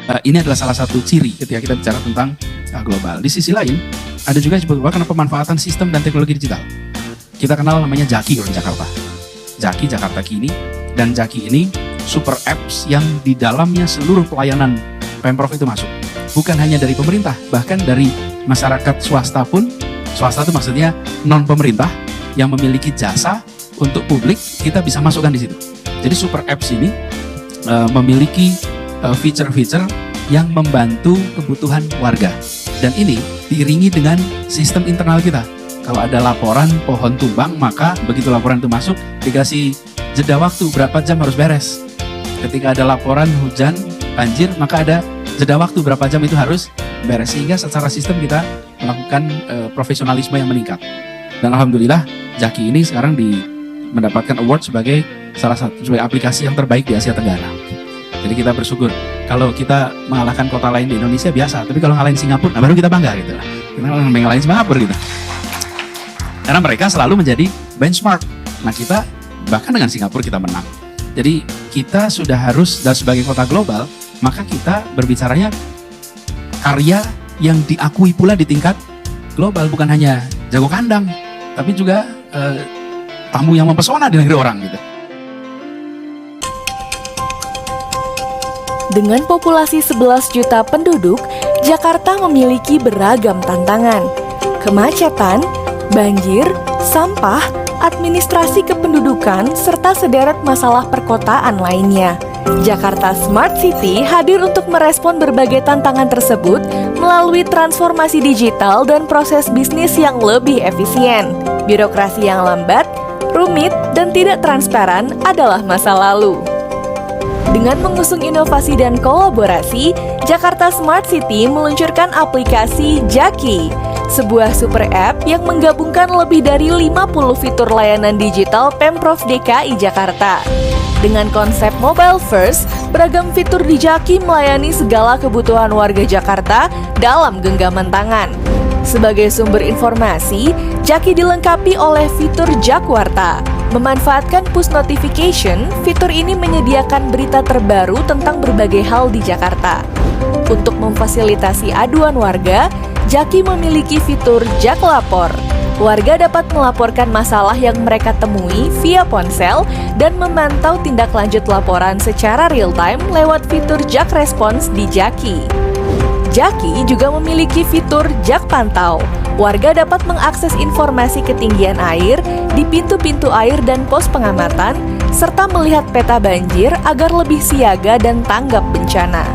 Ini adalah salah satu ciri ketika kita bicara tentang global. Di sisi lain, ada juga yang disebut karena pemanfaatan sistem dan teknologi digital. Kita kenal namanya Jaki di Jakarta. Jaki Jakarta Kini, dan Jaki ini super apps yang di dalamnya seluruh pelayanan Pemprov itu masuk. Bukan hanya dari pemerintah, bahkan dari masyarakat swasta pun. Swasta itu maksudnya non pemerintah yang memiliki jasa untuk publik, kita bisa masukkan di situ. Jadi super apps ini memiliki feature-feature yang membantu kebutuhan warga. Dan ini diiringi dengan sistem internal kita. Kalau ada laporan pohon tumbang, maka begitu laporan itu masuk, dikasih jeda waktu berapa jam harus beres. Ketika ada laporan hujan, banjir, maka ada jeda waktu berapa jam itu harus beres. Sehingga secara sistem kita melakukan profesionalisme yang meningkat. Dan alhamdulillah Jaki ini sekarang mendapatkan award sebagai salah satu aplikasi yang terbaik di Asia Tenggara. Jadi kita bersyukur. Kalau kita mengalahkan kota lain di Indonesia biasa, tapi kalau ngalahin Singapura, baru kita bangga gitu. Kita ngalahin Singapura gitu. Karena mereka selalu menjadi benchmark. Nah kita bahkan dengan Singapura kita menang. Jadi kita sudah harus, dan sebagai kota global, maka kita berbicaranya karya yang diakui pula di tingkat global, bukan hanya jago kandang, tapi juga tamu yang mempesona di negeri orang gitu. Dengan populasi 11 juta penduduk, Jakarta memiliki beragam tantangan. Kemacetan, banjir, sampah, administrasi kependudukan, serta sederet masalah perkotaan lainnya. Jakarta Smart City hadir untuk merespon berbagai tantangan tersebut melalui transformasi digital dan proses bisnis yang lebih efisien. Birokrasi yang lambat, rumit, dan tidak transparan adalah masa lalu. Dengan mengusung inovasi dan kolaborasi, Jakarta Smart City meluncurkan aplikasi Jaki, sebuah super app yang menggabungkan lebih dari 50 fitur layanan digital Pemprov DKI Jakarta. Dengan konsep mobile first, beragam fitur di Jaki melayani segala kebutuhan warga Jakarta dalam genggaman tangan. Sebagai sumber informasi, Jaki dilengkapi oleh fitur Jakwarta. Memanfaatkan push notification, fitur ini menyediakan berita terbaru tentang berbagai hal di Jakarta. Untuk memfasilitasi aduan warga, Jaki memiliki fitur Jak Lapor. Warga dapat melaporkan masalah yang mereka temui via ponsel dan memantau tindak lanjut laporan secara real-time lewat fitur Jak Response di Jaki. Jaki juga memiliki fitur Jak Pantau. Warga dapat mengakses informasi ketinggian air di pintu-pintu air dan pos pengamatan, serta melihat peta banjir agar lebih siaga dan tanggap bencana.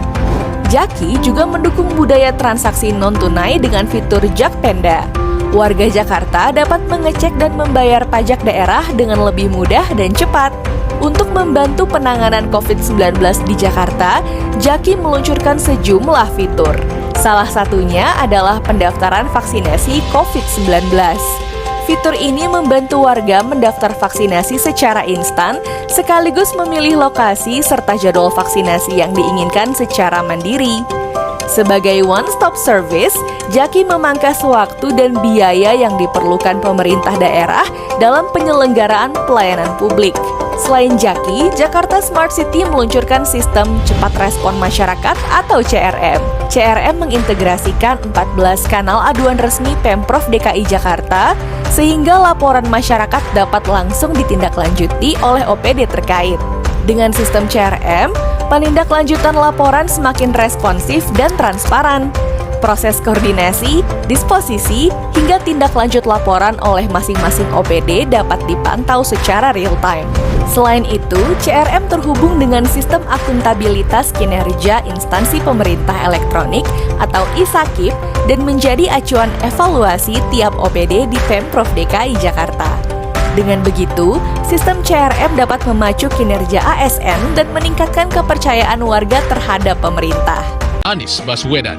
Jaki juga mendukung budaya transaksi non-tunai dengan fitur Jak Penda. Warga Jakarta dapat mengecek dan membayar pajak daerah dengan lebih mudah dan cepat. Untuk membantu penanganan COVID-19 di Jakarta, Jaki meluncurkan sejumlah fitur. Salah satunya adalah pendaftaran vaksinasi COVID-19. Fitur ini membantu warga mendaftar vaksinasi secara instan, sekaligus memilih lokasi serta jadwal vaksinasi yang diinginkan secara mandiri. Sebagai one-stop service, Jaki memangkas waktu dan biaya yang diperlukan pemerintah daerah dalam penyelenggaraan pelayanan publik. Selain Jaki, Jakarta Smart City meluncurkan sistem cepat respon masyarakat atau CRM. CRM mengintegrasikan 14 kanal aduan resmi Pemprov DKI Jakarta, sehingga laporan masyarakat dapat langsung ditindaklanjuti oleh OPD terkait. Dengan sistem CRM, penindaklanjutan laporan semakin responsif dan transparan. Proses koordinasi, disposisi, hingga tindak lanjut laporan oleh masing-masing OPD dapat dipantau secara real-time. Selain itu, CRM terhubung dengan sistem akuntabilitas kinerja instansi pemerintah elektronik atau ISAKIP dan menjadi acuan evaluasi tiap OPD di Pemprov DKI Jakarta. Dengan begitu, sistem CRM dapat memacu kinerja ASN dan meningkatkan kepercayaan warga terhadap pemerintah. Anies Baswedan